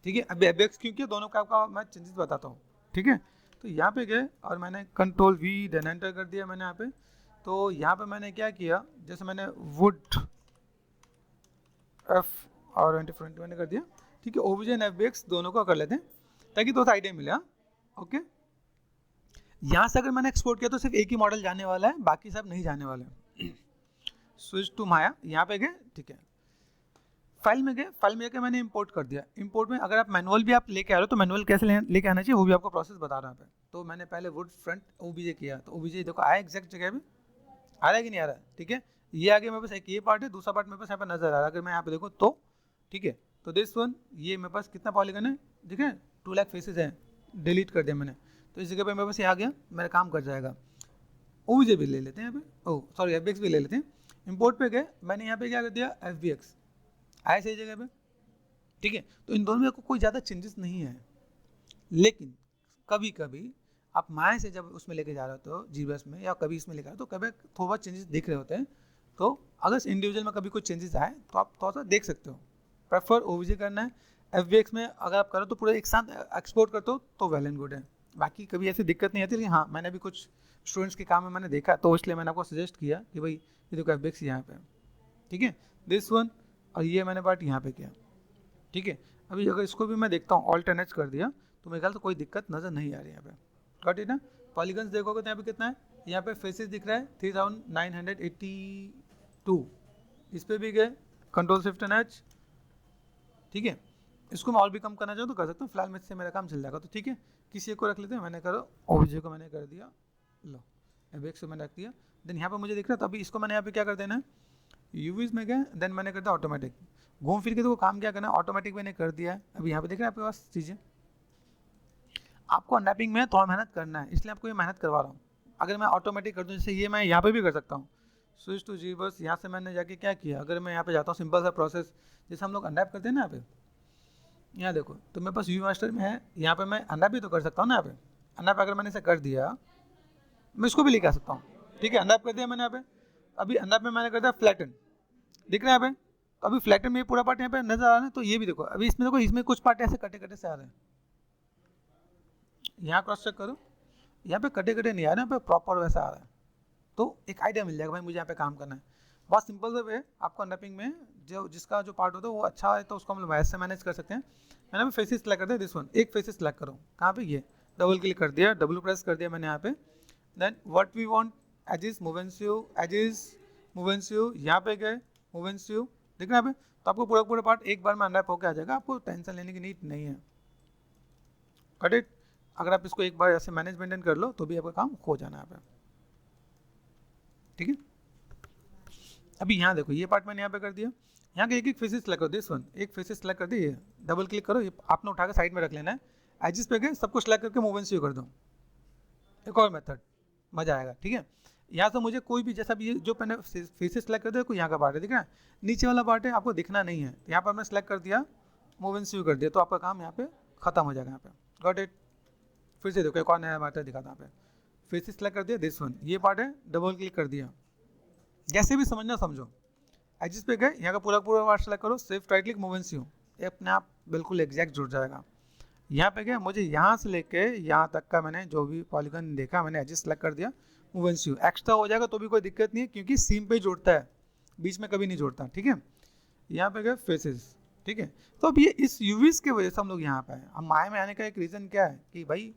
ठीक है, अब FBX क्यों किया, दोनों का आपका मैं चेंजेस बताता हूँ, ठीक है। तो यहाँ पे गए और मैंने कंट्रोल वी, देन एंटर कर दिया मैंने यहाँ पे। तो यहाँ पे मैंने क्या किया, जैसे मैंने वुड F और फ्रंट मैंने कर दिया, ठीक है, ओबीजे एंड FBX दोनों को कर लेते हैं ताकि दो आइडिया मिले, ओके। यहाँ से अगर मैंने एक्सपोर्ट किया तो सिर्फ एक ही मॉडल जाने वाला है, बाकी सब नहीं जाने वाले हैं। स्विच टू माया, यहाँ पे गए, ठीक है, फाइल में गए, फाइल में जाकर मैंने इंपोर्ट कर दिया। इंपोर्ट में अगर आप मैनुअल भी आप लेके आ रहे हो तो मैनुअल कैसे लेके आना चाहिए वो भी आपको प्रोसेस बता रहा है। तो मैंने पहले वुड फ्रंट ओबीजे किया, तो ओबीजे देखो आया एग्जैक्ट जगह पे, आ रहा है कि नहीं आ रहा है, ठीक है। ये आगे मेरे पास एक ये पार्ट है, दूसरा पार्ट मेरे पास यहाँ पे नजर आ रहा है, अगर मैं यहाँ पे देखो तो, ठीक है। तो दिस वन, ये मेरे पास कितना पॉलीगन है, ठीक है, 2 लाख फेसेस हैं, डिलीट कर दिया मैंने, तो इस जगह पे मेरे पास ये आ गया, मेरा काम कर जाएगा। ओबीजे भी ले लेते हैं यहाँ पे, ओह सॉरी FBX भी ले लेते हैं। इंपोर्ट पे गए, मैंने यहाँ पे क्या कर दिया, FBX आया सही जगह पे, ठीक है। तो इन दोनों में कोई ज़्यादा चेंजेस नहीं है, लेकिन कभी कभी आप माया से जब उसमें लेके जा रहे हो जीबीएस में, या कभी इसमें लेकर तो कभी थोड़ा बहुत चेंजेस दिख रहे होते हैं, तो अगर इंडिविजुअल में कभी कोई चेंजेस आए तो आप थोड़ा सा देख सकते हो। प्रेफर ओबीजे करना है, FBX में अगर आप करो तो पूरा एक साथ एक्सपोर्ट करते हो तो वेल एंड गुड है, बाकी कभी ऐसी दिक्कत नहीं आती। लेकिन हाँ, मैंने भी कुछ स्टूडेंट्स के काम में मैंने देखा, तो इसलिए मैंने आपको सजेस्ट किया कि भाई ये देखो FBX यहाँ पे, ठीक है, दिस वन, और ये मैंने पार्ट यहाँ पे किया, ठीक है। अभी अगर इसको भी मैं देखता हूँ ऑल्टरनेट कर दिया, तो मेरे ख्याल से कोई दिक्कत नज़र नहीं आ रही यहाँ पे, गॉट इट ना। पॉलीगन्स देखोगे तो यहाँ पे कितना है, यहाँ पे फेसेस दिख रहा है 3982, इस पर भी गए, कंट्रोल शिफ्ट एंड एच, ठीक है। इसको मैं और भी कम करना चाहूँ तो कर सकता हूँ, फिलहाल में से मेरा काम चल जाएगा, तो ठीक है, किसी एक को रख लेते हैं, मैंने करो ओबीजे को मैंने कर दिया, लो FBX को मैंने रख दिया। देन यहाँ पे मुझे दिख रहा है, तो अभी इसको मैंने यहाँ पे क्या कर देना है, यूवीज में गए, देन मैंने कर दिया ऑटोमेटिक। घूम फिर के तो वो काम क्या करना है, ऑटोमेटिक मैंने कर दिया है। अभी यहाँ पे देख रहे हैं आपके पास चीज़ें। आपको अनरैपिंग में थोड़ा मेहनत करना है, इसलिए आपको ये मेहनत करवा रहा हूँ। अगर मैं ऑटोमेटिक कर दूँ, जैसे ये मैं यहाँ पे भी कर सकता हूँ, स्विच टू जी, बस यहाँ से मैंने जाके क्या किया, अगर मैं यहाँ पे जाता हूँ, सिंपल सा प्रोसेस जैसे हम लोग अनरैप करते हैं ना, यहाँ पे यहाँ देखो, तो मेरे पास यूवी मास्टर में है, यहाँ पे मैं अनरैप भी तो कर सकता हूँ ना। यहाँ पे अनरैप अगर मैंने इसे कर दिया, मैं इसको भी लेके आ सकता हूँ, ठीक है। अनरैप कर दिया मैंने यहाँ पे। अभी अनरैप में मैंने कर दिया फ्लैटन, दिख रहा है यहाँ पे। तो अभी फ्लैटन में ये पूरा पार्ट यहाँ पे नजर आ रहा है, तो ये भी देखो, अभी इसमें देखो, इसमें कुछ पार्ट ऐसे कटे कटे से आ रहे हैं। यहाँ क्रॉस चेक करो, यहाँ पे कटे कटे नहीं आ रहे हैं, यहाँ पे प्रॉपर वैसा आ रहा है। तो एक आइडिया मिल जाएगा भाई मुझे यहाँ पे काम करना है। बहुत सिंपल सा वे आपको अनरैपिंग में जो जिसका जो पार्ट होता है वो अच्छा है, तो उसको हम लोग वैसे मैनेज कर सकते हैं। मैंने अभी फेसेस सेलेक्ट कर दिया, दिस वन, एक फेसेस सेलेक्ट करो, कहाँ पे, ये डबल क्लिक कर दिया, डब्ल्यू प्रेस कर दिया मैंने यहाँ पे। Then what we want, edges move and sew, edges move and sew, यहाँ पे गए मूवेंस्यू, दिख रहा है यहाँ पे। तो आपको पूरा पूरा पार्ट एक बार में अनरैप होकर आ जाएगा, आपको टेंशन लेने की नीड नहीं है। Cut it. अगर आप इसको एक बार ऐसे मैनेज मेंटेन कर लो तो भी आपका काम हो जाना है यहाँ पे, ठीक है। अभी यहाँ देखो, ये पार्ट मैंने यहाँ पे कर दिया, यहाँ के एक एक फेसेस सेलेक्ट कर दिया, दिस वन, एक फेसेस सेलेक्ट कर दिया, डबल क्लिक करो, ये आपने उठा के साइड में रख लेना है। एजिस पे गए, सब कुछ सेलेक्ट करके मूवमेंट्स कर दो। एक और मेथड, मजा आएगा, ठीक है। यहाँ से मुझे कोई भी, जैसा भी ये जो मैंने फेसेस सेलेक्ट कर दिया, कोई यहाँ का पार्ट है, दिख रहा है, नीचे वाला पार्ट है, आपको दिखना नहीं है। यहाँ पर मैं सेलेक्ट कर दिया, मूवमेंट्स कर दिया, तो आपका काम यहाँ पे खत्म हो जाएगा यहाँ पे। Got it. फिर से देखो, एक और नया पार्ट दिखाता यहाँ पे, फेसेस सेलेक्ट कर दिया, दिस वन, ये पार्ट है, डबल क्लिक कर दिया, जैसे भी समझना समझो। एजिस पे गए, यहाँ का पूरा पूरा पार्ट सेलेक्ट करो, सिर्फ राइट क्लिक मूवमेंट्स ये अपने आप बिल्कुल एग्जैक्ट जुड़ जाएगा। यहाँ पे गए, मुझे यहाँ से लेके यहाँ तक का मैंने जो भी पॉलीगन देखा, मैंने एजिस सेलेक्ट कर दिया, मूवमेंट्स एक्स्ट्रा हो जाएगा तो भी कोई दिक्कत नहीं है, क्योंकि सीम पे जुड़ता है, बीच में कभी नहीं जुड़ता, ठीक है। यहाँ पे गए फेसेस, ठीक है। तो अब ये इस यूवीज के वजह से हम लोग यहाँ पे आए। अब माया में आने का एक रीज़न क्या है कि भाई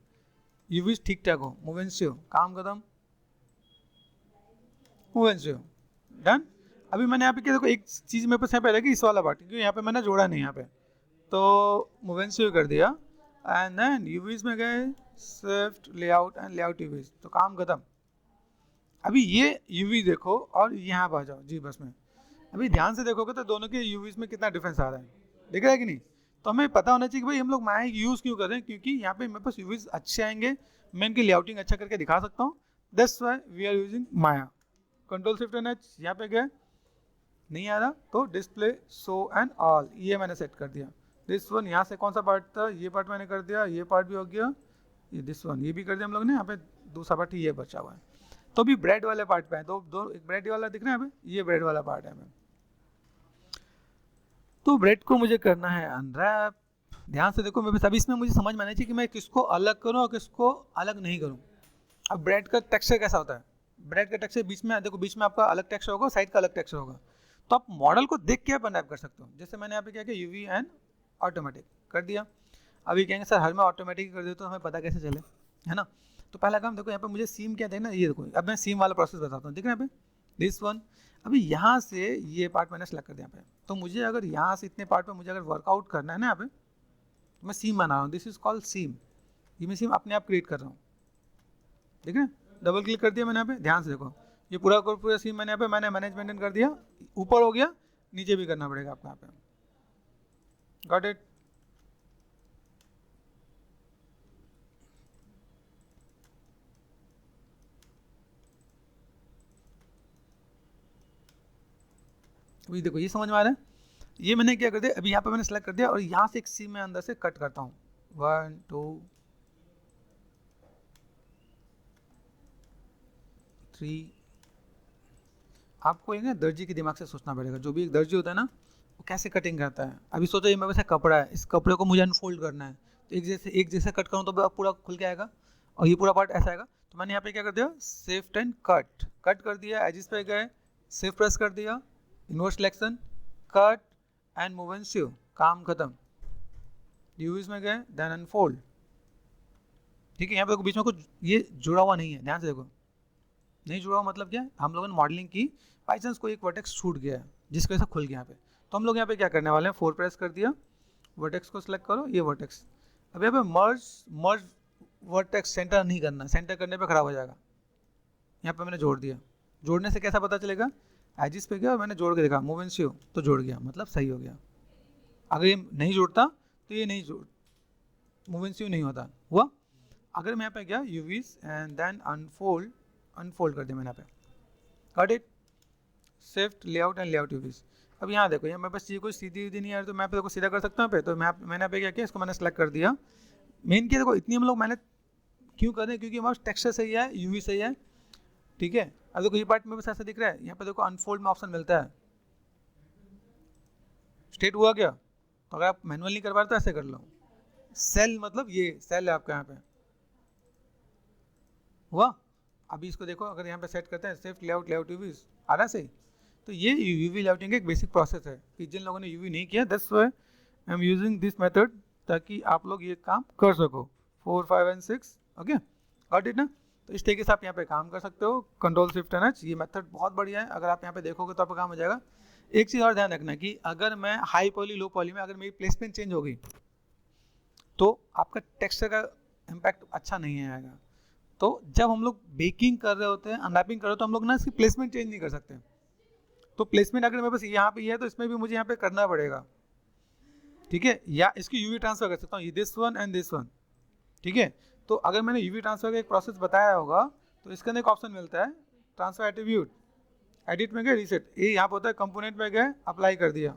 यूवीज ठीक ठाक हो, मूवमेंट्स काम खत्म, मूवमेंट्स डन। अभी मैंने यहाँ पे क्या देखो, एक चीज़ मेरे पास यहाँ पे रहेगी, इस वाला पार्ट, क्योंकि यहाँ पे मैंने जोड़ा नहीं यहाँ पे, तो मूवमेंट्स कर दिया। एंड देन यूवीज में गए, स्विफ्ट लेआउट एंड लेआउट यूवीज, तो काम खत्म। अभी ये यूवी देखो और यहाँ पर आ जाओ जी बस में। अभी ध्यान से देखोगे तो दोनों के यूवीज में कितना डिफरेंस आ रहा है, दिख रहा है कि नहीं। तो हमें पता होना चाहिए कि भाई हम लोग माया यूज़ क्यों कर रहे हैं, क्योंकि यहाँ पे मेरे पास यूवीज अच्छे आएंगे, मैं इनकी लेआउटिंग अच्छा करके दिखा सकता हूँ। That's why we are using Maya. Control shift and H, यहाँ पे गए, नहीं आ रहा तो डिस्प्ले शो एंड ऑल, ये मैंने सेट कर दिया। दिस वन, यहाँ से कौन सा पार्ट था, ये पार्ट मैंने कर दिया, ये पार्ट भी हो गया, ये दिस वन ये भी कर दिया हम लोग ने। यहाँ पे दूसरा पार्ट ये बचा हुआ है। तो भी ब्रेड वाले पार्ट पे है, दो एक ब्रेड वाला दिख रहा है यहाँ पे, ये ब्रेड वाला पार्ट है हमें। तो ब्रेड को मुझे करना है अनरैप। ध्यान से देखो, मेरे अभी इसमें मुझे समझ में आना चाहिए कि मैं किसको अलग करूँ और किसको अलग नहीं करूँ। अब ब्रेड का टेक्सचर कैसा होता है, ब्रेड का टेक्सचर बीच में देखो, बीच में आपका अलग टेक्सचर होगा, साइड का अलग टेक्सचर होगा। तो आप मॉडल को देख के आप अनरैप कर सकते हो। जैसे मैंने यहाँ पे क्या किया, यूवी एंड ऑटोमेटिक कर दिया। अभी कहेंगे सर हर में ऑटोमेटिक कर दे तो हमें पता कैसे चले, है ना। तो पहला काम देखो, यहाँ पे मुझे सीम क्या देखना, ये देखो, अब मैं सीम वाला प्रोसेस बताता हूँ, ठीक है। यहाँ पे दिस वन, अभी यहाँ से ये पार्ट मैंने सेलेक्ट कर दिया यहाँ पे। तो मुझे अगर यहाँ से इतने पार्ट पे मुझे अगर वर्कआउट करना है ना, यहाँ पे तो मैं सीम बना रहा हूँ, दिस इज कॉल्ड सीम। ये मैं सीम अपने आप क्रिएट कर रहा हूँ, ठीक है। डबल क्लिक कर दिया मैंने यहाँ पे, ध्यान से देखो, ये पूरा सीम मैंने यहाँ पे मैंने मैनेजमेंट कर दिया। ऊपर हो गया, नीचे भी करना पड़ेगा आपको यहाँ पे। Got it. अभी देखो, ये समझ में आ रहा है। ये मैंने क्या कर दिया, अभी यहाँ पे मैंने सेलेक्ट कर दिया और यहाँ से एक सीम में अंदर से कट करता हूँ, 1 2 3। आपको एक दर्जी के दिमाग से सोचना पड़ेगा, जो भी एक दर्जी होता है ना, वो कैसे कटिंग करता है। अभी सोचो ये मेरे पास कपड़ा है, इस कपड़े को मुझे अनफोल्ड करना है, तो एक जैसे कट करूँ तो पूरा खुल के आएगा और ये पूरा पार्ट ऐसा आएगा। तो मैंने यहाँ पे क्या कर दिया, शिफ्ट एंड कट कर दिया, एजिस पे गए, शिफ्ट प्रेस कर दिया, inverse selection, cut and move and शिव, काम खत्म। यूज में गए, देन अनफोल्ड, ठीक है। यहाँ पे देखो बीच में कुछ ये जुड़ा हुआ नहीं है, ध्यान से देखो, नहीं जुड़ा हुआ मतलब क्या है, हम लोगों ने मॉडलिंग की, बाई चांस कोई एक वर्टेक्स छूट गया है जिसकी वजह से खुल गया यहाँ पे। तो हम लोग यहाँ पे क्या करने वाले हैं, 4 प्रेस कर दिया, वर्टेक्स को सिलेक्ट करो, ये वर्टेक्स। अब यहाँ पे मर्ज वर्टेक्स सेंटर नहीं करना, सेंटर करने पे खराब हो जाएगा। यहाँ पे मैंने जोड़ दिया, जोड़ने से कैसा पता चलेगा, एजिस पे गया और मैंने जोड़ के देखा मूव एंड स्यू, तो जोड़ गया, मतलब सही हो गया। अगर ये नहीं जुड़ता तो ये नहीं जुड़, मूव एंड स्यू नहीं होता, हुआ। अगर मैं यहाँ पे गया UVs and then unfold, unfold कर दिया मैंने यहाँ पे, got it, shift layout and layout UVs. अब यहाँ देखो, यहाँ मेरे पास चीज़ कोई सीधी सीधी नहीं आ रही, तो मैं पे देखो सीधा कर सकता हूँ पे, तो मैंने यहाँ पे क्या किया, इसको मैंने सेलेक्ट कर दिया। मेन क्या देखो, इतनी हम लोग मैंने क्यों कर रहे हैं, क्योंकि हमारा टेक्सचर सही है, यूवी सही है, ठीक है। अब देखो ये पार्ट में बस ऐसा दिख रहा है, यहाँ पे देखो अनफोल्ड में ऑप्शन मिलता है, स्टेट हुआ क्या, तो अगर आप मैनुअल नहीं कर पा रहे तो ऐसे कर लो, सेल मतलब ये सेल है आपका यहाँ पे, हुआ। अभी इसको देखो, अगर यहाँ पे सेट करते हैं शिफ्ट लेआउट लेआउट यूवी, आ रहा है सही। तो ये यूवी लेआउटिंग का एक बेसिक प्रोसेस है, कि जिन लोगों ने यूवी नहीं किया, that's why I am using this method, ताकि आप लोग ये काम कर सको। 4, 5 एंड 6, ओके, गॉट इट ना। तो इस तरीके से आप यहाँ पे काम कर सकते हो, कंट्रोल शिफ्ट एंड एच, ये मेथड बहुत बढ़िया है। अगर आप यहाँ पे देखोगे तो आपका काम हो जाएगा। एक चीज़ और ध्यान रखना कि अगर मैं हाई पॉली लो पॉली में अगर मेरी प्लेसमेंट चेंज हो गई तो आपका टेक्सचर का इम्पैक्ट अच्छा नहीं आएगा। तो जब हम लोग बेकिंग कर रहे होते हैं, अनरैपिंग कर रहे हो, तो हम लोग ना इसकी प्लेसमेंट चेंज नहीं कर सकते। तो प्लेसमेंट अगर मेरे पास यहाँ पे है तो इसमें भी मुझे यहाँ पे करना पड़ेगा, ठीक है। या इसकी यूवी ट्रांसफर कर सकता हूँ, ये this one and this one, ठीक है। तो अगर मैंने यूवी ट्रांसफर का एक प्रोसेस बताया होगा तो इसके अंदर एक ऑप्शन मिलता है ट्रांसफर एट्रीब्यूट, एडिट में गए रीसेट, ये यहाँ पे होता है कंपोनेंट में गए अप्लाई कर दिया,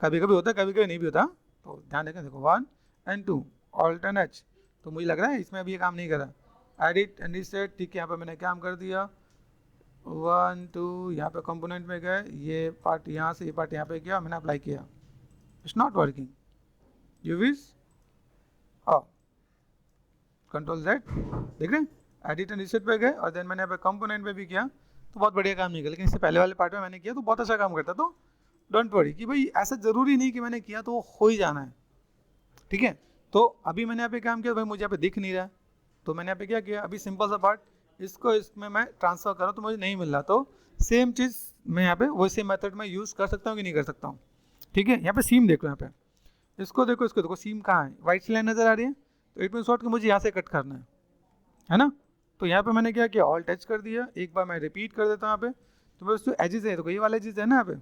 कभी कभी होता है कभी कभी नहीं भी होता। तो ध्यान देखें, देखो 1 एंड 2 ऑल्ट एंड एच, तो मुझे लग रहा है इसमें अभी ये काम नहीं करा, एडिट एंड रीसेट, ठीक है। यहाँ पे मैंने काम कर दिया 1 2, यहाँ पे कंपोनेंट में गए, ये पार्ट यहाँ से ये पार्ट यहाँ पे किया, मैंने अप्लाई किया, it's not working, यूवीज control Z, देख रहे हैं, एडिट एंड रीसेट पे गए और देन मैंने यहाँ पे कंपोनेंट में भी किया, तो बहुत बढ़िया काम निकला। लेकिन इससे पहले वाले पार्ट में मैंने किया तो बहुत अच्छा काम करता। तो डोंट वरी कि भाई ऐसा ज़रूरी नहीं कि मैंने किया तो हो ही जाना है, ठीक है। तो अभी मैंने यहाँ पे काम किया, भाई मुझे यहाँ पे दिख नहीं रहा, तो मैंने यहाँ पे क्या किया, अभी सिंपल सा पार्ट, इसको इसमें मैं ट्रांसफ़र करूँ तो मुझे नहीं मिल रहा, तो सेम चीज़ मैं यहाँ पे वैसे मेथड में यूज़ कर सकता हूँ कि नहीं कर सकता हूँ, ठीक है। यहाँ पे सीम देखो, यहाँ पे इसको देखो सीम कहाँ है, वाइट सी लाइन नज़र आ रही है, तो इट मीन शॉर्ट कि मुझे यहाँ से कट करना है ना। तो यहाँ पे मैंने क्या किया, ऑल टच कर दिया, एक बार मैं रिपीट कर देता हूँ यहाँ पे, तो मैं उसको एजिज है, तो ये वाला एजिज है ना, यहाँ पे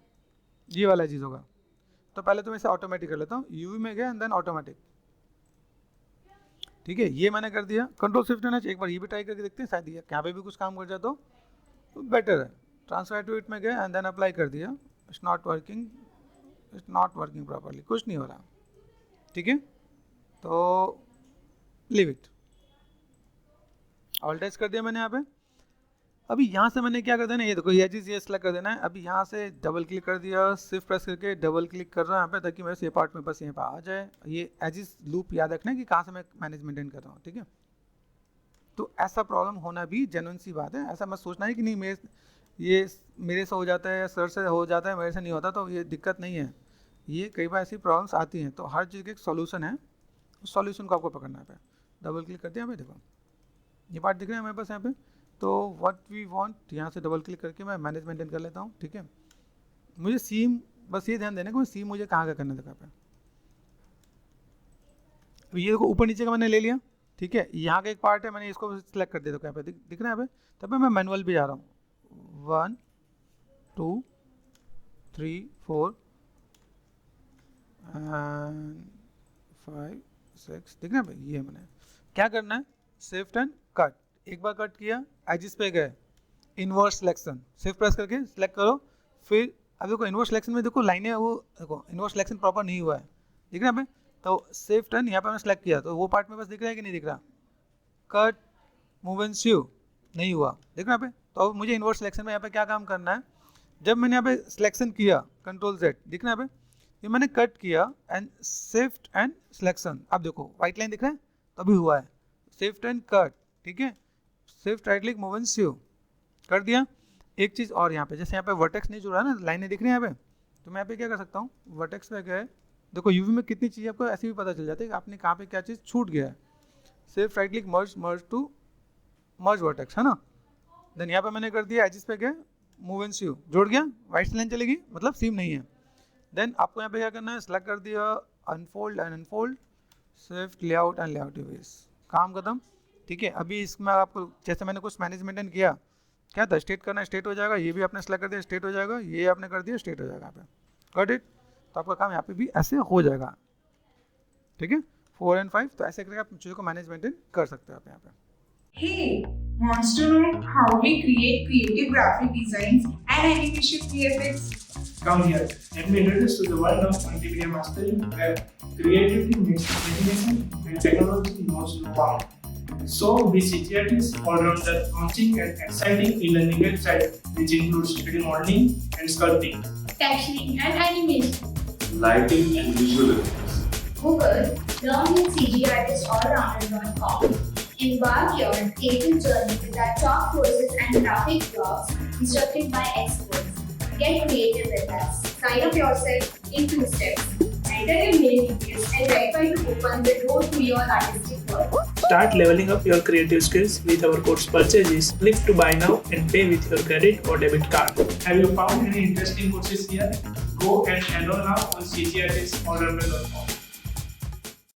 ये वाला एजिज होगा। तो पहले तो मैं इसे ऑटोमेटिक कर लेता हूँ, यूवी में गया एंड देन ऑटोमेटिक, ठीक है। ये मैंने कर दिया, कंट्रोल शिफ्ट एंड एच, एक बार ये भी ट्राई करके देखते हैं, शायद यहाँ पे भी कुछ काम कर जाए तो बेटर है। ट्रांसफर टू इट में गया एंड देन अप्लाई कर दिया, इट्स नॉट वर्किंग, प्रॉपरली, कुछ नहीं हो रहा, ठीक है। तो लीव इट, ऑल टच कर दिया मैंने यहाँ पे। अभी यहाँ से मैंने क्या कर देना, ये देखो ये एजिज ये सेलेक्ट कर देना है। अभी यहाँ से डबल क्लिक कर दिया, शिफ्ट प्रेस करके डबल क्लिक कर रहा हूँ यहाँ पे, ताकि मेरे से ये पार्ट में बस यहाँ पे आ जाए। ये एजिज लूप याद रखना है कि कहाँ से मैं मैनेज मेंटेन कर रहा हूँ, ठीक है। तो ऐसा प्रॉब्लम होना भी जेन्युइन सी बात है, ऐसा मत सोचना है कि नहीं मेरे से हो जाता है या सर से हो जाता है, मेरे से नहीं होता, तो ये दिक्कत नहीं है। ये कई बार ऐसी प्रॉब्लम्स आती हैं, तो हर चीज़ का एक सॉल्यूशन है, उस सॉल्यूशन को आपको पकड़ना है। डबल क्लिक करते हैं यहाँ पे, देखो ये पार्ट दिख रहा है मेरे पास यहाँ पे। तो व्हाट वी वांट, यहाँ से डबल क्लिक करके मैं मैनेज मेंटेन कर लेता हूँ, ठीक है। मुझे सीम, बस ये ध्यान देना कि सीम मुझे कहाँ का करना है। तो ये देखो ऊपर नीचे का मैंने ले लिया, ठीक है। यहाँ का एक पार्ट है, मैंने इसको सिलेक्ट कर दिया, तो यहाँ पे दिख रहा है यहाँ पे। तब मैं मैनुअल भी जा रहा हूँ, 1 2 3 4 5 6, दिख रहा है भाई। ये मैंने क्या करना है, शिफ्ट एंड कट, एक बार कट किया, एजिस पे गए, इनवर्स सिलेक्शन, शिफ्ट प्रेस करके सिलेक्ट करो। फिर अब देखो इनवर्स सिलेक्शन में देखो लाइनें, वो देखो इनवर्स सिलेक्शन प्रॉपर नहीं हुआ है, दिख रहा है। तो शिफ्ट एंड यहाँ पे मैंने सेलेक्ट किया, तो वो पार्ट में बस दिख रहा है कि नहीं दिख रहा, कट मूव एंड स्यू नहीं हुआ, दिख रहा है यहाँ पे। तो अब मुझे इनवर्स सिलेक्शन में यहाँ पे क्या काम करना है, जब मैंने यहाँ पे सिलेक्शन किया कंट्रोल जेड, दिख रहा है यहाँ पे, ये मैंने कट किया एंड शिफ्ट एंड सिलेक्शन, अब देखो व्हाइट लाइन दिख रहा है, तो अभी हुआ है शिफ्ट एंड कट, ठीक है। Shift right click move and sew कर दिया। एक चीज़ और यहाँ पे, जैसे यहाँ पे वर्टेक्स नहीं जुड़ा ना, लाइनें दिख रही हैं यहाँ पे, तो मैं यहाँ पे क्या कर सकता हूँ, वर्टेक्स पे गए, देखो यूवी में कितनी चीज़ आपको ऐसे भी पता चल जाती है कि आपने कहाँ पे क्या चीज़ छूट गया है। Shift right click merge to merge vertex, है ना। देन यहाँ पे मैंने कर दिया, एजिस पे गए, मूव एंड स्यू जोड़ गया, वाइट लाइन चलेगी, मतलब सीम नहीं है। देन आपको यहाँ पे क्या करना है, सेलेक्ट कर दिया unfold and unfold, shift layout and layout यूवीज, काम खत्म, ठीक है। अभी इसमें आपको जैसे मैंने कुछ मैनेज मेंटेन किया, क्या था, स्टेट करना, स्टेट हो जाएगा, ये भी आपने सेलेक्ट कर दिया, स्टेट हो जाएगा, ये आपने कर दिया, स्टेट हो जाएगा यहाँ पे, गॉट इट। तो आपका काम यहाँ पे भी ऐसे हो जाएगा, ठीक है। 4 and 5, तो ऐसे करके आप चीज़ों को मैनेज मेंटेन कर सकते हो आप यहाँ पे। Hey, wants to know how we create creative graphic designs and animation VFX? Come here, let me introduce you to the world of multimedia mastering, where creativity meets imagination and technology knows no bound. So, be CTRT's all-rounder launching an exciting e-learning website which includes 3D modeling and sculpting, texturing and animation, lighting and visual effects. Google Learn with CGArtistAllrounder.com. Embark your creative journey with our top courses and graphic blogs instructed by experts. Get creative with us. Sign up yourself in 2 steps. Enter your mail details and verify to open the door to your artistic world. Start leveling up your creative skills with our course purchases. Click to buy now and pay with your credit or debit card. Have you found any interesting courses here? Go and enroll now on CGArtistAllrounder.com.